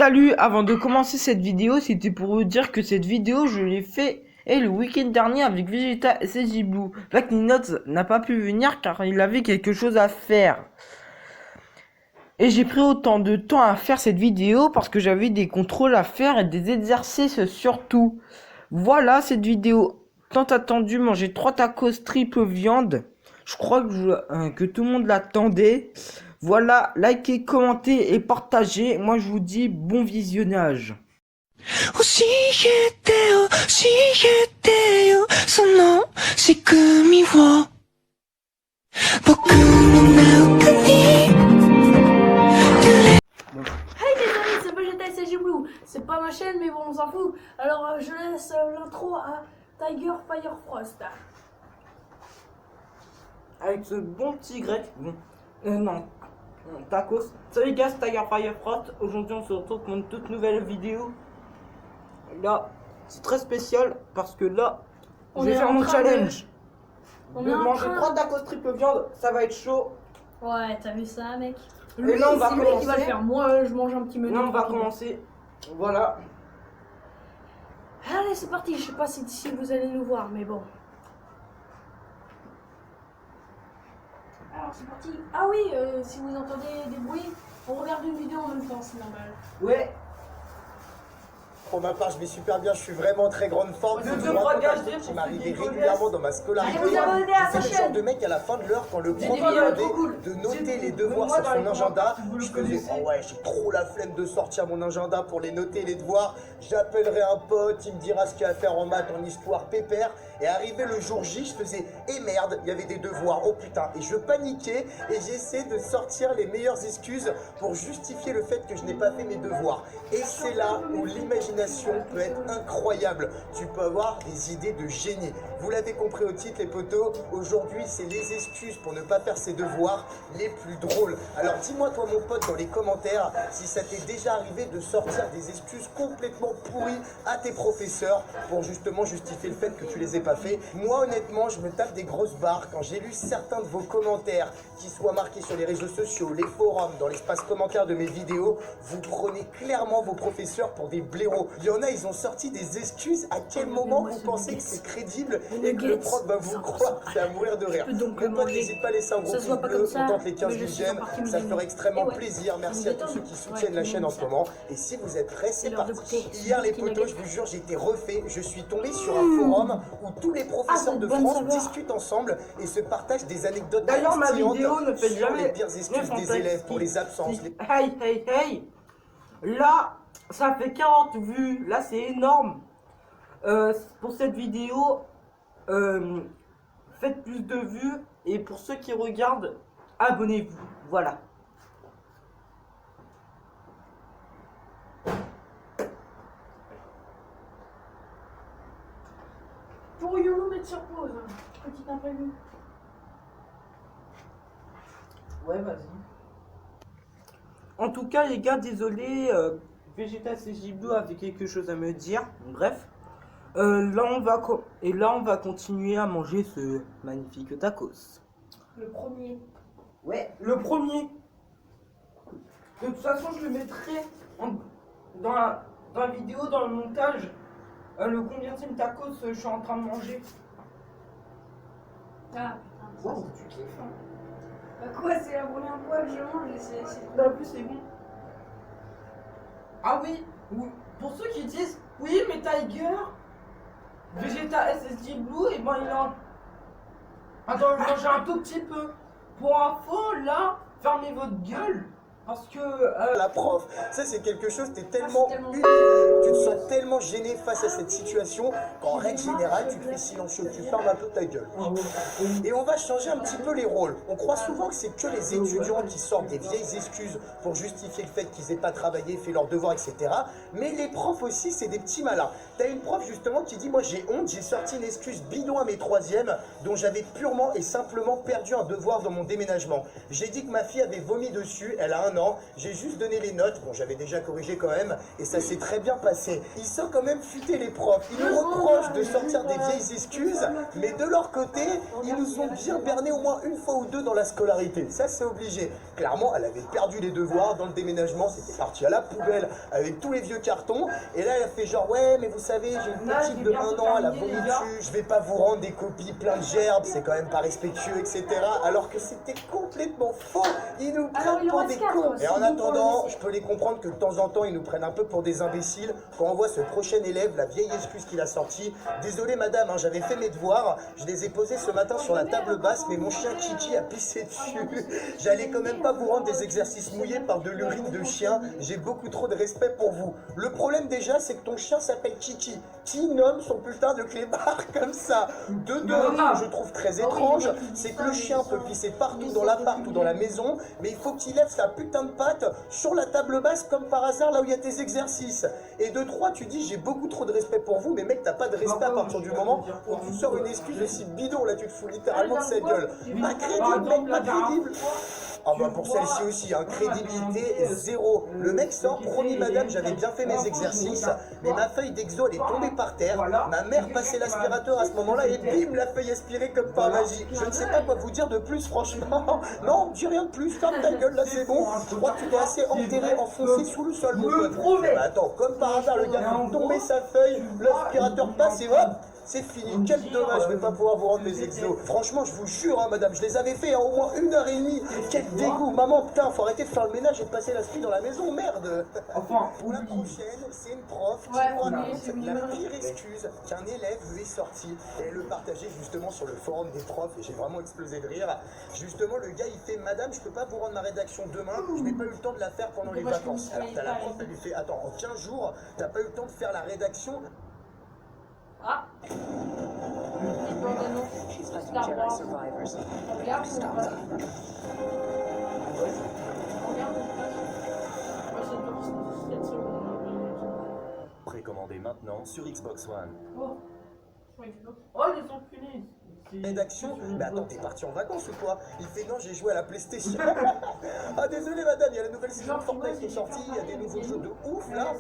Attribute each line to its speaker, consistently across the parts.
Speaker 1: Salut, avant de commencer cette vidéo, c'était pour vous dire que cette vidéo, je l'ai fait le week-end dernier avec Vegeta et SSJ Blue. Notes n'a pas pu venir car il avait quelque chose à faire. Et j'ai pris autant de temps à faire cette vidéo parce que j'avais des contrôles à faire et des exercices surtout. Voilà cette vidéo tant attendue, manger 3 tacos triple viande. Je crois que tout le monde l'attendait. Voilà, likez, commentez et partagez. Moi je vous dis bon visionnage.
Speaker 2: 教えてよ、教えてよ、その仕組みを僕の中に
Speaker 3: Hey les amis, c'est Vegeta et SSJ Blue. C'est pas ma chaîne, mais bon, on s'en fout. Alors je laisse l'intro à Tiger Fire Frost.
Speaker 1: Avec ce bon petit grec. Tacos. Salut les gars, c'est Tiger Fire Frost. Aujourd'hui on se retrouve pour une toute nouvelle vidéo. Là, c'est très spécial parce que là, je vais faire mon challenge.
Speaker 3: On
Speaker 1: De
Speaker 3: est en
Speaker 1: manger
Speaker 3: train
Speaker 1: 3 tacos triple viande, ça va être chaud.
Speaker 3: Ouais, t'as vu ça, mec?
Speaker 1: Et
Speaker 3: Lui,
Speaker 1: là, on va
Speaker 3: c'est lui qui va le
Speaker 1: commencer.
Speaker 3: faire. Moi, je mange un petit menu.
Speaker 1: Là, on va commencer. Voilà.
Speaker 3: Allez, c'est parti. Je sais pas si d'ici vous allez nous voir, mais bon. Alors, c'est parti. Ah oui, si vous entendez des bruits, on regarde une vidéo en même temps, c'est normal.
Speaker 1: Ouais.
Speaker 4: Pour ma part, je vais super bien, je suis vraiment en très grande forme.
Speaker 1: Je
Speaker 4: C'est
Speaker 1: te
Speaker 4: du rapport
Speaker 1: regarde,
Speaker 4: qui
Speaker 1: pour
Speaker 4: m'arrivait
Speaker 1: ceux qui
Speaker 4: régulièrement dans ma scolarité.
Speaker 3: Allez vous abonner à sa
Speaker 4: C'est le
Speaker 3: chaîne.
Speaker 4: genre de mec à la fin de l'heure, quand le prof
Speaker 1: des
Speaker 4: me
Speaker 1: vidéos
Speaker 4: demandait
Speaker 1: trop cool.
Speaker 4: de noter
Speaker 1: C'est-
Speaker 4: les devoirs
Speaker 1: moi,
Speaker 4: sur
Speaker 1: dans les
Speaker 4: son agenda,
Speaker 1: commentaires, si vous le
Speaker 4: je faisais
Speaker 1: connaissez.
Speaker 4: oh ouais, j'ai trop la flemme de sortir mon agenda pour les noter les devoirs. J'appellerai un pote, il me dira ce qu'il y a à faire en maths, en histoire, pépère. Et arrivé le jour J, je faisais merde, il y avait des devoirs, oh putain. Et je paniquais et j'essaie de sortir les meilleures excuses pour justifier le fait que je n'ai pas fait mes devoirs. Et c'est là où l'imagination peut être incroyable. Tu peux avoir des idées de génie. Vous l'avez compris au titre, les potos, aujourd'hui c'est les excuses pour ne pas faire ses devoirs les plus drôles. Alors dis-moi toi mon pote dans les commentaires si ça t'est déjà arrivé de sortir des excuses complètement pourries à tes professeurs pour justement justifier le fait que tu les aies pas fait. Moi honnêtement je me tape des grosses barres quand j'ai lu certains de vos commentaires qui soient marqués sur les réseaux sociaux, les forums, dans l'espace commentaire de mes vidéos. Vous prenez clairement vos professeurs pour des blaireaux. Il y en a, ils ont sorti des excuses. À quel moment vous pensez que c'est crédible et que le prof va vous croire? C'est à mourir de rire.
Speaker 3: Je peux donc
Speaker 4: Mes
Speaker 3: le
Speaker 4: potes,
Speaker 3: manger.
Speaker 4: n'hésite pas à laisser un gros
Speaker 3: Ça se voit
Speaker 4: pouce
Speaker 3: pas
Speaker 4: bleu,
Speaker 3: comme ça,
Speaker 4: on tente les 15
Speaker 3: mais je
Speaker 4: 000
Speaker 3: suis
Speaker 4: j'aime.
Speaker 3: en partie
Speaker 4: Ça
Speaker 3: musulmane.
Speaker 4: ferait extrêmement
Speaker 3: Et ouais.
Speaker 4: plaisir. Merci à tous ceux qui soutiennent la
Speaker 3: Ouais,
Speaker 4: chaîne en
Speaker 3: tout
Speaker 4: ce
Speaker 3: le monde
Speaker 4: moment. Et si vous êtes prêts, c'est
Speaker 3: C'est l'heure de
Speaker 4: parti.
Speaker 3: goûter.
Speaker 4: Hier les
Speaker 3: Petit
Speaker 4: potos,
Speaker 3: nugget.
Speaker 4: je vous jure, j'ai été refait. Je suis tombé sur un forum où tous les professeurs
Speaker 3: c'est
Speaker 4: de
Speaker 3: bon de
Speaker 4: France
Speaker 3: savoir.
Speaker 4: discutent ensemble et se partagent des anecdotes
Speaker 1: D'ailleurs, ma
Speaker 4: croustillantes
Speaker 1: vidéo ne fait
Speaker 4: sur
Speaker 1: jamais
Speaker 4: les pires excuses des élèves pour les absences.
Speaker 1: Hey, hey, hey. Là, ça fait 40 vues. Là, c'est énorme. Pour cette vidéo, faites plus de vues. Et pour ceux qui regardent, abonnez-vous. Voilà.
Speaker 3: Pourrions-nous mettre sur pause? Petit imprévu.
Speaker 1: Ouais, vas-y. En tout cas, les gars, désolé. Vegeta SSJ Blue avait quelque chose à me dire. Bref. Là, on va continuer à manger ce magnifique tacos.
Speaker 3: Le premier.
Speaker 1: Ouais, le premier. De toute façon, je le mettrai dans la vidéo, dans le montage, le combienième tacos je suis en train de manger.
Speaker 3: Ah putain,
Speaker 1: Wow, tu kiffes, hein?
Speaker 3: Bah quoi, c'est la première fois que je mange et c'est
Speaker 1: En plus, c'est bon. Ah oui, oui, pour ceux qui disent, oui, mais Tiger, Vegeta SSJ Blue, et ben il en... Attends, je mange un tout petit peu. Pour info, là, fermez votre gueule. Parce que...
Speaker 4: La prof, ça c'est quelque chose, t'es tellement
Speaker 3: c'est tellement
Speaker 4: unique, tu te sens tellement gêné face à cette situation qu'en règle générale tu te fais silencieux, tu fermes un peu ta gueule. Et on va changer un petit peu les rôles. On croit souvent que c'est que les étudiants qui sortent des vieilles excuses pour justifier le fait qu'ils n'aient pas travaillé, fait leurs devoirs, etc. Mais les profs aussi, c'est des petits malins. T'as une prof justement qui dit, moi j'ai honte, j'ai sorti une excuse bidon à mes troisièmes dont j'avais purement et simplement perdu un devoir dans mon déménagement. J'ai dit que ma fille avait vomi dessus, elle a 1 an. non, j'ai juste donné les notes. Bon, j'avais déjà corrigé quand même, et ça s'est très bien passé. Ils sont quand même futés les profs. Ils nous reprochent de sortir des vieilles excuses, mais de leur côté, ils nous ont bien berné au moins une fois ou deux dans la scolarité. Ça, c'est obligé. Clairement, elle avait perdu les devoirs dans le déménagement, c'était parti à la poubelle avec tous les vieux cartons. Et là, elle a fait genre, ouais, mais vous savez, j'ai une petite de 1 an, elle a vomi dessus, je vais pas vous rendre des copies plein de gerbes, c'est quand même pas respectueux, etc. Alors que c'était complètement faux. Ils nous prennent pour des cons. Et en attendant, je peux les comprendre que de temps en temps, ils nous prennent un peu pour des imbéciles. Quand on voit ce prochain élève, la vieille excuse qu'il a sortie. Désolé madame, hein, j'avais fait mes devoirs, je les ai posés ce matin sur la table basse, mais mon chien Kiki a pissé dessus. J'allais quand même pas vous rendre des exercices mouillés par de l'urine de chien. J'ai beaucoup trop de respect pour vous. Le problème déjà, c'est que ton chien s'appelle Kiki. Qui nomme son putain de clébard comme ça? De deux, ce que je trouve très étrange, c'est que le chien peut pisser partout dans l'appart ou dans la maison, mais il faut qu'il lève sa putain de patte sur la table basse comme par hasard là où il y a tes exercices. Et de trois, tu dis j'ai beaucoup trop de respect pour vous, mais mec, t'as pas de respect à partir du moment où tu sors une excuse aussi bidon, là tu te fous littéralement de sa gueule. Pas crédible, mec, pas crédible. Ah bah pour celle-ci aussi, hein, crédibilité zéro. Le mec sort, promis madame, j'avais bien fait mes exercices, mais ma feuille d'exo elle est tombée par terre. Ma mère passait l'aspirateur à ce moment-là et bim, la feuille aspirée comme par magie. Je ne sais pas quoi vous dire de plus, franchement. Non, dis rien de plus, ferme ta gueule, là c'est bon. Je crois que tu t'es assez enterré, enfoncé sous le sol, mon pote. Bah attends, comme par hasard, le gars fait tomber sa feuille, l'aspirateur passe et hop, c'est fini. Quel dommage, je vais pas pouvoir vous rendre mes exos. Franchement, je vous jure, hein, madame, je les avais fait en au moins 1h30. Quel dégoût. Maman, putain, faut arrêter de faire le ménage et de passer l'aspi dans la maison, merde.
Speaker 5: Enfin,
Speaker 4: Pour la prochaine, c'est une prof qui
Speaker 3: Ouais,
Speaker 4: nous raconte
Speaker 3: oui,
Speaker 4: la pire excuse qu'un élève lui est sorti. Et elle le partageait justement sur le forum des profs et j'ai vraiment explosé de rire. Justement, le gars, il fait « Madame, je peux pas vous rendre ma rédaction demain, je n'ai pas eu le temps de la faire pendant les vacances. » Alors t'as la prof, elle lui fait « Attends, en 15 jours, t'as pas eu le temps de faire la rédaction ?»
Speaker 3: Ah. Petite bande-annonce. Star Wars. Regarde ou pas? Regarde ou pas? Ouais, c'est 7 secondes.
Speaker 6: Précommandez maintenant sur Xbox One.
Speaker 3: Oh. Sur Xbox.
Speaker 5: oh les enculés.
Speaker 4: Rédaction, mais attends, t'es parti en vacances ou quoi? Il fait non, j'ai joué à la PlayStation. Ah désolé madame, il y a la nouvelle saison de Fortnite qui est sortie, il y a des nouveaux jeux de ouf là.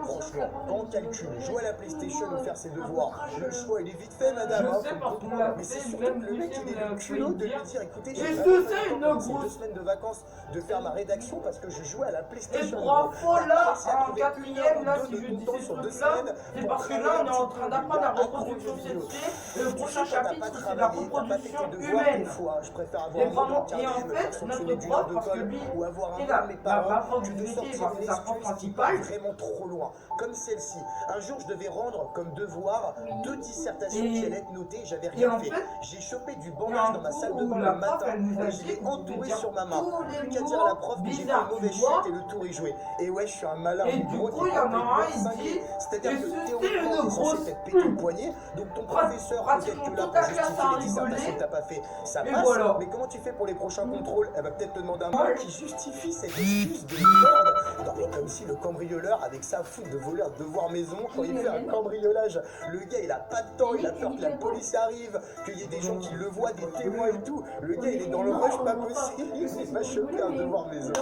Speaker 4: Franchement, quand on calcule, jouer à la PlayStation ou faire ses devoirs, le choix il est vite fait madame.
Speaker 5: Je
Speaker 4: Hein,
Speaker 5: sais
Speaker 4: faut
Speaker 5: parce
Speaker 4: le
Speaker 5: qu'on
Speaker 4: comprendre.
Speaker 5: l'a
Speaker 4: Mais c'est
Speaker 5: fait,
Speaker 4: surtout
Speaker 5: même
Speaker 4: que le mec
Speaker 5: Lucien,
Speaker 4: il est
Speaker 5: il a
Speaker 4: le
Speaker 5: pu
Speaker 4: culot
Speaker 5: le
Speaker 4: de lui
Speaker 5: dire.
Speaker 4: dire écoutez,
Speaker 5: Et
Speaker 4: j'ai
Speaker 5: ce
Speaker 4: vraiment
Speaker 5: c'est
Speaker 4: pas
Speaker 5: une
Speaker 4: eu le temps
Speaker 5: grosse-
Speaker 4: ces 2 semaines de vacances de faire ma rédaction parce que je jouais à la
Speaker 5: Et
Speaker 4: PlayStation.
Speaker 5: bravo là,
Speaker 4: T'as réussi à
Speaker 5: en
Speaker 4: trouver
Speaker 5: quatrième,
Speaker 4: une
Speaker 5: là,
Speaker 4: heure
Speaker 5: si
Speaker 4: de
Speaker 5: je
Speaker 4: ton
Speaker 5: dis
Speaker 4: temps
Speaker 5: ces
Speaker 4: sur 2
Speaker 5: trucs-là,
Speaker 4: semaines
Speaker 5: c'est
Speaker 4: pour
Speaker 5: parce que
Speaker 4: travailler
Speaker 5: là, on
Speaker 4: un
Speaker 5: est en
Speaker 4: petit
Speaker 5: train
Speaker 4: peu,
Speaker 5: d'apprendre la
Speaker 4: accro aux
Speaker 5: reproduction
Speaker 4: jeux vidéo.
Speaker 5: sexuée. Le
Speaker 4: Tu
Speaker 5: prochain
Speaker 4: sais, quand t'as
Speaker 5: chapitre,
Speaker 4: pas
Speaker 5: c'est la
Speaker 4: travaillé, t'as pas fait
Speaker 5: reproduction
Speaker 4: tes devoirs
Speaker 5: humaine.
Speaker 4: une fois. Je préfère
Speaker 5: Et
Speaker 4: avoir un
Speaker 5: vraiment,
Speaker 4: bon
Speaker 5: et en
Speaker 4: carnet, me
Speaker 5: fait,
Speaker 4: faire sanctionner
Speaker 5: notre
Speaker 4: d'une heure
Speaker 5: prof,
Speaker 4: de
Speaker 5: parce que
Speaker 4: colle
Speaker 5: lui,
Speaker 4: ou avoir un
Speaker 5: il
Speaker 4: peu
Speaker 5: a
Speaker 4: de mes
Speaker 5: ma
Speaker 4: parents,
Speaker 5: prof
Speaker 4: tu veux
Speaker 5: d'unité,
Speaker 4: sortir
Speaker 5: bah,
Speaker 4: une
Speaker 5: c'est sa prof
Speaker 4: excuse qui
Speaker 5: principale.
Speaker 4: part vraiment trop loin. Comme celle-ci. Un jour, je devais rendre comme devoir 2 dissertations
Speaker 5: Et-
Speaker 4: qui allaient être notées, j'avais
Speaker 5: et
Speaker 4: rien
Speaker 5: en
Speaker 4: fait.
Speaker 5: fait,
Speaker 4: J'ai chopé du
Speaker 5: il y a
Speaker 4: bandage
Speaker 5: un
Speaker 4: dans ma
Speaker 5: cours
Speaker 4: salle de
Speaker 5: où
Speaker 4: bain
Speaker 5: la
Speaker 4: le
Speaker 5: prof,
Speaker 4: matin
Speaker 5: elle nous a
Speaker 4: et je
Speaker 5: dit
Speaker 4: l'ai
Speaker 5: qu'on devait
Speaker 4: entouré
Speaker 5: dire
Speaker 4: sur ma main.
Speaker 5: tous les
Speaker 4: Plus qu'à
Speaker 5: mots
Speaker 4: dire à la prof que j'ai fait
Speaker 5: bizarres,
Speaker 4: une mauvaise
Speaker 5: tu vois.
Speaker 4: chute et le tour est joué. Et ouais, je suis un malin.
Speaker 5: Et du
Speaker 4: gros
Speaker 5: coup,
Speaker 4: qui
Speaker 5: il y en a
Speaker 4: porte
Speaker 5: un,
Speaker 4: les
Speaker 5: il
Speaker 4: potes
Speaker 5: dit,
Speaker 4: c'est-à-dire
Speaker 5: et
Speaker 4: que
Speaker 5: c'était
Speaker 4: théoriquement,
Speaker 5: une
Speaker 4: t'es censé
Speaker 5: grosse
Speaker 4: être pété au poignet, donc ton professeur peut-être
Speaker 5: pratiquement
Speaker 4: que là
Speaker 5: toute la
Speaker 4: pour
Speaker 5: classe
Speaker 4: justifier
Speaker 5: a
Speaker 4: les dissertations
Speaker 5: rigolé.
Speaker 4: que t'as pas fait, ça
Speaker 5: Et
Speaker 4: passe.
Speaker 5: voilà.
Speaker 4: Mais comment tu fais pour les prochains contrôles? Elle va peut-être te demander un mot qui justifie cette excuse de merde. Non mais comme si le cambrioleur avec sa foutre de voleur de devoir maison, quand il fait un cambriolage, le gars il a pas de temps, il a peur que la police arrive, qu'il y ait des gens qui le voient, des témoins et tout. Le gars il est dans le rush pas possible, il va choper un devoir maison.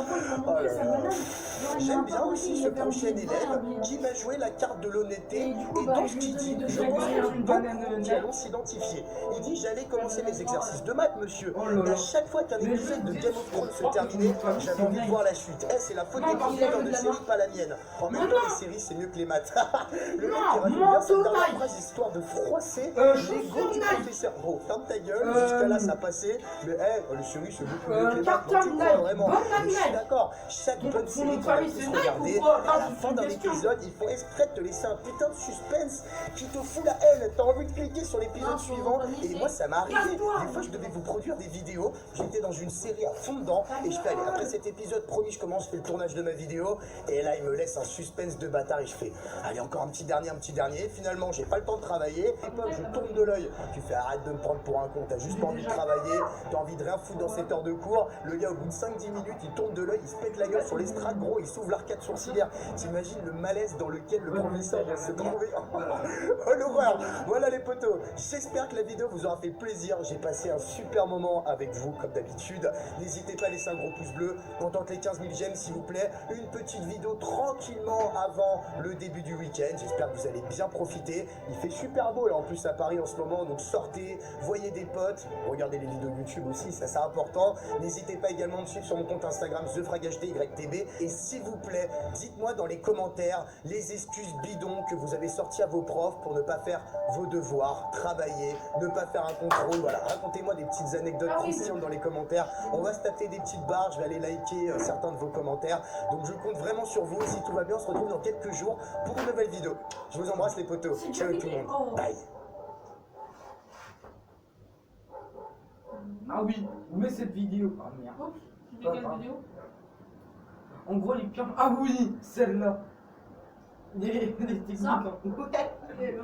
Speaker 4: Oh là là. J'aime bien aussi ce prochain élève qui va jouer la carte de l'honnêteté et dans ce qu'il dit, je pense que beaucoup qui allons s'identifier. Il dit j'allais commencer mes exercices de maths monsieur, et à chaque fois qu'un épisode de Game of Thrones se terminait, j'avais envie de voir la chute. Eh, c'est la faute des producteurs de séries, pas la mienne. En même temps les séries c'est mieux que les maths. Le mec qui rajoute bien cette dernière phrase histoire de froisser l'ego du professeur. Bon, ferme ta gueule, jusqu'à là ça passait, mais les séries c'est beaucoup mieux que les maths. Donc, tu crois vraiment, mais je suis d'accord, chaque bonne série qu'on a tous regardé, à la fin d'un épisode, ils font exprès de te laisser un putain de suspense qui te fout la haine. T'as envie de cliquer sur l'épisode suivant. Et moi, ça m'est arrivé. Des fois, je devais vous produire des vidéos. J'étais dans une série à fond dedans. Et je fais, allez, après cet épisode, promis, je commence, je fais le tournage de ma vidéo. Et là, il me laisse un suspense de bâtard et je fais, allez, encore un petit dernier. Finalement, j'ai pas le temps de travailler. Et pop, je tourne de l'œil. Tu fais, arrête de me prendre pour un con, t'as juste pas envie de travailler, t'as envie de rien foutre dans cette heure de cours. Le gars, au bout de 5-10 minutes, il tourne de l'œil, il se pète la gueule sur l'estrade, gros, il s'ouvre l'arcade sourcilière. T'imagines le malaise dans lequel le professeur va se trouver. Oh l'horreur. Voilà les potos. J'espère que la vidéo vous aura fait plaisir. J'ai passé un super moment avec vous, comme d'habitude. N'hésitez pas à laisser un gros pouce bleu. On tente les 15 000 j'aime, s'il vous plaît. Une petite vidéo tranquillement avant le début du week-end. J'espère que vous allez bien profiter. Il fait super beau là en plus à Paris en ce moment. Donc sortez, voyez des potes. Regardez les vidéos YouTube aussi, ça c'est important. N'hésitez pas également à me suivre sur mon compte Instagram TheFragHDYTB. Et s'il vous plaît, dites-moi dans les commentaires les excuses bidons que vous avez sorties à vos profs pour ne pas faire vos devoirs, travailler, ne pas faire un contrôle. Voilà, racontez-moi des petites anecdotes croustillantes dans les commentaires. On va se taper des petites barres, je vais aller liker certains de vos commentaires. Donc je compte vraiment sur vous. Si tout va bien, on se retrouve dans quelques jours pour une nouvelle vidéo. Je vous embrasse les potos. Ciao tout le monde. Bye.
Speaker 1: Ah oui, on met cette vidéo. Ah merde.
Speaker 3: Oups, tu fais quelle vidéo?
Speaker 1: En gros, les pires. Ah oui, celle-là. Les techniques.
Speaker 3: Ça
Speaker 1: Ouais.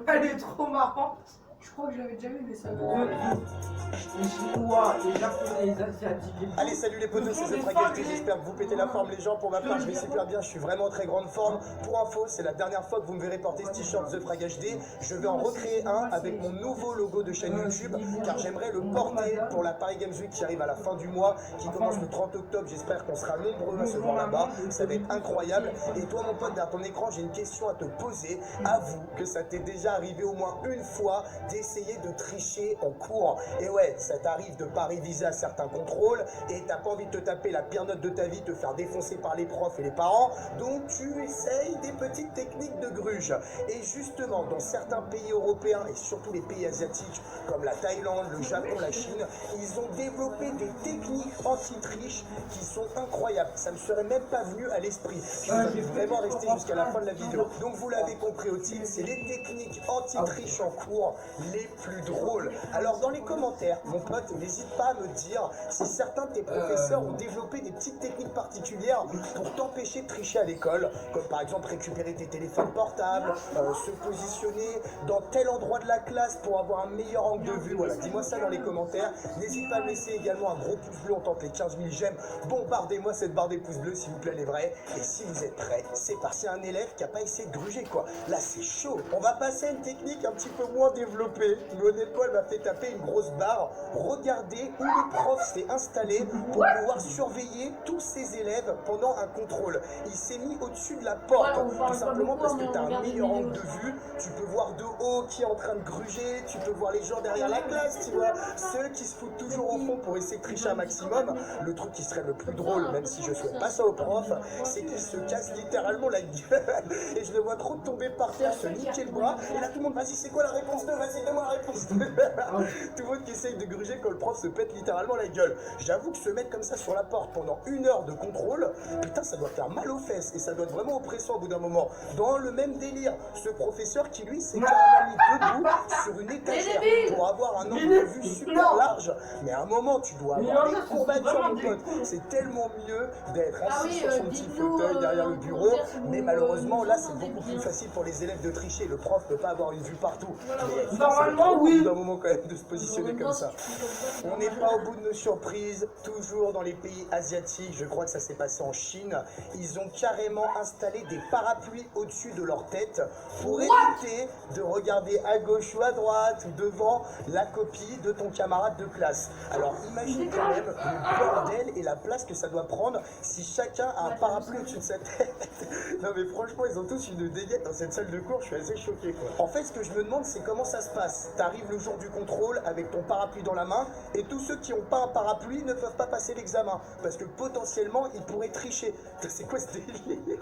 Speaker 1: Elle est trop marrante.
Speaker 3: Je crois que je l'avais déjà vu, mais ça.
Speaker 1: Les Chinois, les Japonais, les Asiatiques.
Speaker 4: Allez, salut les potos, c'est TheFragHD. J'espère que vous pétez la forme, les gens. Pour ma part, je vais super bien. Je suis vraiment en très grande forme. Pour info, c'est la dernière fois que vous me verrez porter ce t-shirt TheFragHD. Je vais en recréer un avec mon nouveau logo de chaîne YouTube, car j'aimerais le porter pour la Paris Games Week qui arrive à la fin du mois, qui commence le 30 octobre. J'espère qu'on sera nombreux à se voir là-bas. Ça va être incroyable. Et toi, mon pote, derrière ton écran, j'ai une question à te poser. Avoue que ça t'est déjà arrivé au moins une fois d'essayer de tricher en cours. Et ouais, ça t'arrive de pas réviser à certains contrôles et t'as pas envie de te taper la pire note de ta vie, te faire défoncer par les profs et les parents, donc tu essayes des petites techniques de gruge. Et justement, dans certains pays européens et surtout les pays asiatiques comme la Thaïlande, le Japon, la Chine, ils ont développé des techniques anti-triche qui sont incroyables. Ça me serait même pas venu à l'esprit. Je vous invite vraiment à rester jusqu'à la fin de la vidéo. Donc vous l'avez compris au titre, c'est les techniques anti-triche en cours les plus drôles. Alors dans les commentaires, mon pote, n'hésite pas à me dire si certains de tes professeurs ont développé des petites techniques particulières pour t'empêcher de tricher à l'école, comme par exemple récupérer tes téléphones portables, se positionner dans tel endroit de la classe pour avoir un meilleur angle de vue. Voilà, dis-moi ça dans les commentaires. N'hésite pas à me laisser également un gros pouce bleu, on tente les 15 000 j'aime. Bombardez-moi cette barre des pouces bleus s'il vous plaît les vrais. Et si vous êtes prêts, c'est parti. Un élève qui a pas essayé de gruger quoi. Là c'est chaud. On va passer à une technique un petit peu moins développée. Mais honnêtement, elle m'a fait taper une grosse barre. Regardez où le prof s'est installé pour pouvoir surveiller tous ses élèves pendant un contrôle. Il s'est mis au-dessus de la porte, tout simplement parce que tu as un meilleur angle de vue. Tu peux voir de haut qui est en train de gruger, tu peux voir les gens derrière la classe, tu vois. Ceux qui se foutent toujours au fond pour essayer de tricher un maximum. Le truc qui serait le plus drôle, même si je souhaite pas ça au prof, c'est qu'il se casse littéralement la gueule. Et je le vois trop tomber par terre, se niquer le bras. Et là, tout le monde, vas-y, c'est quoi la réponse 2? Vas-y, donne-moi la réponse 2. Tout le monde qui essaye de gruger quand le prof se pète littéralement la gueule. J'avoue que se mettre comme ça sur la porte pendant 1 heure de contrôle, putain, ça doit faire mal aux fesses et ça doit être vraiment oppressant au bout d'un moment. Dans le même délire, ce professeur qui lui s'est carrément mis debout sur une étagère pour avoir un angle de vue super large. Mais à un moment, tu dois avoir des courbatures, mon pote. C'est tellement mieux d'être assis sur son petit fauteuil derrière le bureau. Mais malheureusement, là, c'est beaucoup plus facile pour les élèves de tricher. Le prof peut pas avoir une vue partout. Mais normalement, oui. D'un moment quand même de se positionner comme ça. On n'est pas au bout de nos surprises, toujours dans les pays asiatiques, je crois que ça s'est passé en Chine. Ils ont carrément installé des parapluies au-dessus de leur tête pour éviter de regarder à gauche ou à droite ou devant la copie de ton camarade de classe. Alors imagine quand même le bordel et la place que ça doit prendre si chacun a un parapluie au-dessus de sa tête. Non mais franchement, ils ont tous une dégaine dans cette salle de cours, je suis assez choqué quoi. En fait, ce que je me demande, c'est comment ça se passe. T'arrives le jour du contrôle avec ton parapluie dans la main et tous ceux qui n'ont pas un parapluie ne peuvent pas passer l'examen parce que potentiellement ils pourraient tricher. C'est quoi ce délire?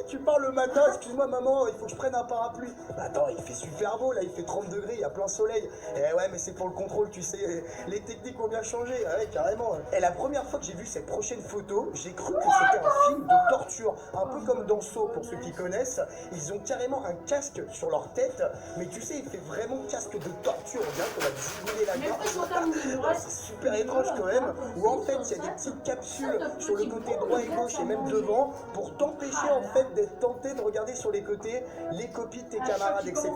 Speaker 4: Tu pars le matin, excuse-moi maman, il faut que je prenne un parapluie. Bah attends, il fait super beau là, il fait 30 degrés, il y a plein soleil. Eh ouais, mais c'est pour le contrôle, tu sais, les techniques ont bien changé, ouais, carrément. Et la première fois que j'ai vu cette prochaine photo, j'ai cru que c'était un film de torture, un peu comme dans Saw. Nino, pour ceux qui connaissent, ils ont carrément un casque sur leur tête, mais tu sais, il fait vraiment casque de torture, on dirait qu'on va dissimuler la
Speaker 3: Mais
Speaker 4: gorge.
Speaker 3: après, je termine, il me reste-
Speaker 4: C'est super étrange quand même, où en fait, il y a des petites capsules sur le côté droit et gauche et même devant, pour t'empêcher en fait d'être tenté de regarder sur les côtés les copies de tes camarades, etc.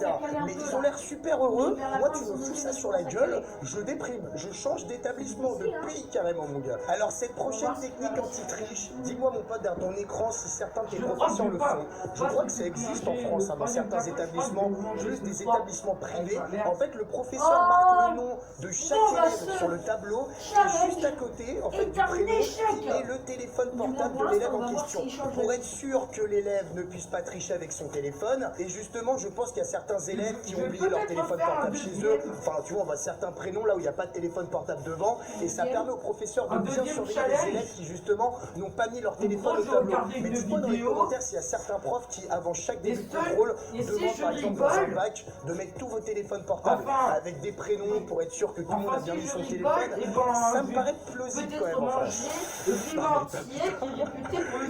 Speaker 4: Mais ils ont l'air super heureux. Moi, tu me fous ça sur la gueule, je déprime, je change d'établissement, de pays carrément, mon gars. Alors, cette prochaine technique anti-triche, dis-moi, mon pote, derrière ton écran, si certains de tes professeurs le font. Je crois que ça existe en France, hein, dans certains établissements, plus des établissements privés. En fait, le professeur marque le nom de chaque élève sur le tableau, et juste à côté, en fait, du prénom, il met le téléphone portable de l'élève en question, pour être sûr que l'élève ne puisse pas tricher avec son téléphone. Et justement, je pense qu'il y a certains élèves qui ont oublié leur téléphone portable chez eux. Enfin, tu vois, on voit certains prénoms là où il n'y a pas de téléphone portable devant, et ça permet au professeur de bien surveiller les élèves qui justement n'ont pas mis leur téléphone au tableau. Mais dis-moi dans les commentaires s'il y a certains profs qui, avant chaque début de contrôle, demandent par exemple dans un bac de mettre tous vos téléphones portables avec des prénoms pour être sûr que tout le monde a bien mis son téléphone. Ça me paraît plausible quand même en France.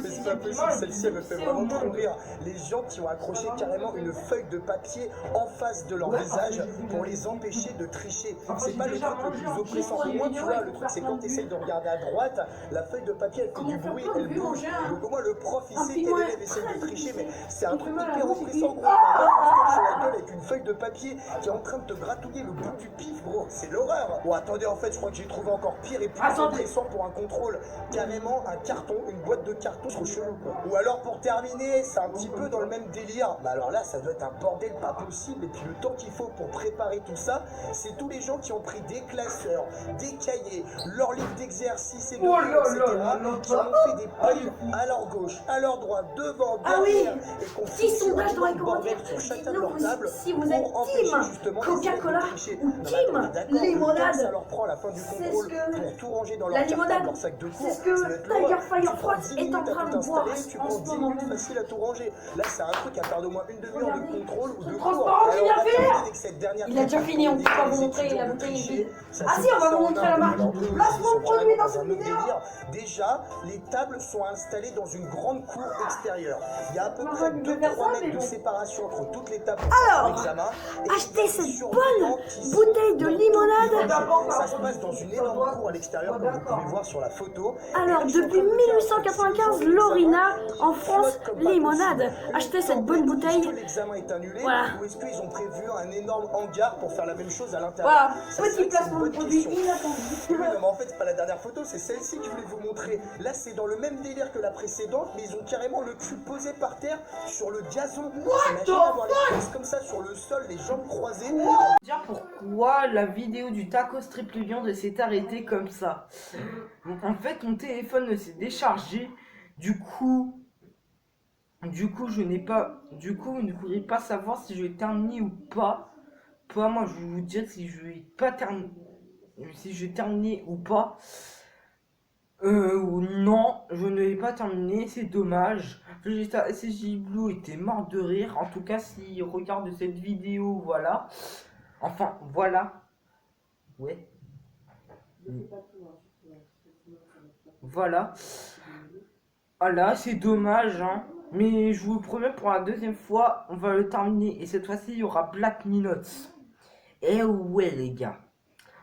Speaker 4: Mais c'est pas possible, celle-ci elle me fait vraiment trop rire. Les gens qui ont accroché carrément une feuille de papier en face de leur visage pour les empêcher de tricher. C'est pas le truc le plus oppressant. Pour moi, tu vois, le truc c'est quand tu essayes de regarder à droite, la feuille de papier elle fait du bruit, elle bouge. Donc au moins le prof il sait quel élève essaie de tricher, mais c'est un truc hyper oppressant, gros. T'as un sur la gueule avec une feuille de papier qui est en train de te gratouiller le bout du pif, gros. C'est l'horreur. Bon, attendez, en fait, je crois que j'ai trouvé encore pire et plus oppressant pour un contrôle. Carrément un carton, une boîte de carton, trop chelou, quoi. Ou alors pour terminer, c'est un petit peu dans le même délire. Bah alors là, ça doit être un bordel pas possible. Et puis le temps qu'il faut pour préparer tout ça, c'est tous les gens qui ont pris des classeurs, des cahiers, leurs livres d'exercice et de cours, etc. Qui en ont fait des piles à leur gauche, à leur droite, devant, derrière, et qu'on
Speaker 3: Petit sondage dans les
Speaker 4: le bordel
Speaker 3: commentaires.
Speaker 4: sur chacun de
Speaker 3: Dites-nous
Speaker 4: leur table
Speaker 3: si vous
Speaker 4: pour
Speaker 3: êtes
Speaker 4: empêcher
Speaker 3: team
Speaker 4: justement les élèves de
Speaker 3: Coca-Cola
Speaker 4: tricher.
Speaker 3: ou
Speaker 4: Non, mais
Speaker 3: team
Speaker 4: attendez, d'accord, le temps que
Speaker 3: limonade.
Speaker 4: ça leur prend à la fin du
Speaker 3: C'est
Speaker 4: contrôle
Speaker 3: ce que-
Speaker 4: pour tout ranger dans
Speaker 3: La
Speaker 4: leur
Speaker 3: limonade,
Speaker 4: cartable, leur sac de cours.
Speaker 3: c'est ce que
Speaker 4: ça va être
Speaker 3: Tiger
Speaker 4: l'horreur.
Speaker 3: Fire
Speaker 4: Tu prends
Speaker 3: Frost
Speaker 4: 10
Speaker 3: est en
Speaker 4: minutes à
Speaker 3: train
Speaker 4: tout
Speaker 3: de boire
Speaker 4: installer, tu
Speaker 3: en
Speaker 4: prends
Speaker 3: ce
Speaker 4: 10
Speaker 3: moment.
Speaker 4: minutes facile à tout ranger. Là, c'est un truc à perdre au moins une demi-heure de
Speaker 3: Regardez.
Speaker 4: contrôle ou de cours.
Speaker 3: Transparent qui
Speaker 4: Alors,
Speaker 3: vient
Speaker 4: on va
Speaker 3: de finir.
Speaker 4: terminer avec cette dernière
Speaker 3: Il a déjà
Speaker 4: technique
Speaker 3: fini, on
Speaker 4: pour
Speaker 3: peut pas
Speaker 4: éviter
Speaker 3: vous
Speaker 4: aux
Speaker 3: montrer
Speaker 4: étudiants
Speaker 3: la
Speaker 4: de
Speaker 3: bouteille est
Speaker 4: tricher.
Speaker 3: vide.
Speaker 4: Ça
Speaker 3: Ah
Speaker 4: se
Speaker 3: si,
Speaker 4: fait
Speaker 3: on va
Speaker 4: ça
Speaker 3: vous
Speaker 4: en
Speaker 3: montrer la
Speaker 4: Inde,
Speaker 3: marque.
Speaker 4: alors eux aussi
Speaker 3: Placement
Speaker 4: sont
Speaker 3: de produit
Speaker 4: carrément
Speaker 3: dans
Speaker 4: dans un
Speaker 3: cette
Speaker 4: autre
Speaker 3: vidéo.
Speaker 4: délire. Déjà, les tables sont installées dans une grande cour extérieure. Il y a à peu près
Speaker 3: je vais faire
Speaker 4: 2-3
Speaker 3: ça, mais
Speaker 4: mètres de
Speaker 3: bon.
Speaker 4: séparation entre toutes les tables
Speaker 3: Alors,
Speaker 4: pour examen. Et
Speaker 3: achetez
Speaker 4: il y a des
Speaker 3: cette
Speaker 4: surveillants
Speaker 3: bonne
Speaker 4: qui sont
Speaker 3: bouteille de
Speaker 4: dans
Speaker 3: limonade.
Speaker 4: tout le rangé. Ça se passe dans une énorme cour à l'extérieur, comme vous pouvez voir sur la photo.
Speaker 3: Alors, depuis 1895, Lorina, en France, limonade. Achetez cette bonne bouteille.
Speaker 4: Est-ce que l'examen est annulé
Speaker 3: Voilà.
Speaker 4: ou est-ce qu'ils ont prévu un énorme hangar pour faire la même chose à l'intérieur?
Speaker 3: Voilà,
Speaker 4: Ça, c'est
Speaker 3: petit
Speaker 4: vrai que c'est
Speaker 3: placement
Speaker 4: une
Speaker 3: de
Speaker 4: bonne
Speaker 3: produit
Speaker 4: question.
Speaker 3: inattendu.
Speaker 4: Oui, non, mais en fait, c'est pas la dernière photo, c'est celle-ci que je voulais vous montrer. Là, c'est dans le même délire que la précédente, mais ils ont carrément le cul posé par terre sur le gazon. Imagine avoir les fesses comme ça sur le sol, les jambes croisées.
Speaker 1: Dire pourquoi la vidéo du tacos triple viande s'est arrêtée comme ça. Donc, en fait, mon téléphone s'est déchargé. Du coup, je n'ai pas. Du coup, vous ne pourrez pas savoir si je vais terminer ou pas. Pas moi, je vais vous dire si je vais pas terminer. Si je vais terminer ou pas. Ou non, je ne vais pas terminer, c'est dommage. Vegeta SSJ Blue était mort de rire. En tout cas, s'il regarde cette vidéo, voilà. Enfin, voilà. Ouais. Voilà. Voilà, c'est dommage, hein. Mais je vous promets, pour la deuxième fois, on va le terminer. Et cette fois-ci, il y aura Black Ninots. Et ouais, les gars.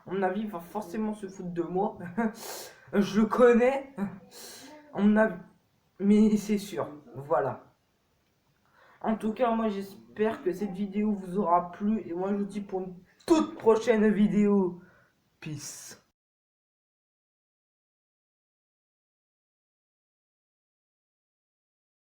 Speaker 1: À mon avis, il va forcément se foutre de moi. Je le connais. À mon avis. Mais c'est sûr. Voilà. En tout cas, moi, j'espère que cette vidéo vous aura plu. Et moi, je vous dis pour une toute prochaine vidéo. Peace.